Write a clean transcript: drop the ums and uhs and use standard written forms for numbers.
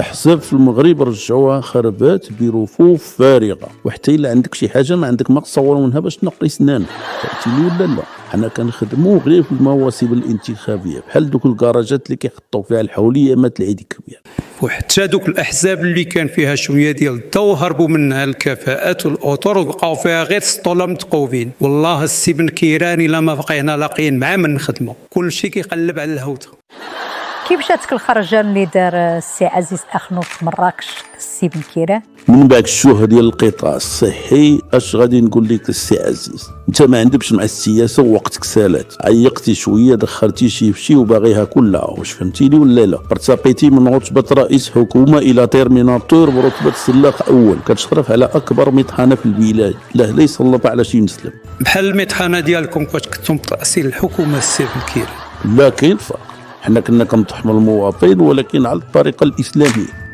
احزاب في المغرب رجعوها خربات برفوف فارغه، وحتى الا عندك شي حاجه ما عندك ما تصور منها باش تنقي سنانك، فهمتيني ولا لا؟ حنا كنخدموا غير في المواسم الانتخابيه بحال دوك الكراجات اللي كيحطوا فيها الحوليامات العيد الكبير. وحتى دوك الاحزاب اللي كان فيها شويه ديال الضو هربوا منها الكفاءات والاطر وبقاو فيها غير سطوله متقوبين. والله السي بن كيران الا ما بقينا لاقيين معاه من نخدموا، كلشي كيقلب على الهوته. كيف جاتك الخرجه اللي دار السي عزيز اخنوف في مراكش السي بن كيران؟ من بعد الشوهه ديال القطاع الصحي اش غادي نقول لك السي عزيز، انت ما عندكش مع السياسه ووقتك سالات، عيقتي شويه دخلتي شي وباغيها كلها، واش فهمتيني ولا لا؟ ارتقيتي من رتبه رئيس حكومه الى تيرميناتور برتبه سلاق اول، كتشرف على اكبر مطحنه في البلاد، لا يسلط على شي مسلم. بحال المطحنه ديالكم فاش كنتم تاسيس الحكومه السي بن كيران. لا كاين فرق، حنا كنا كنطحنوا المواطن ولكن على الطريقه الاسلاميه.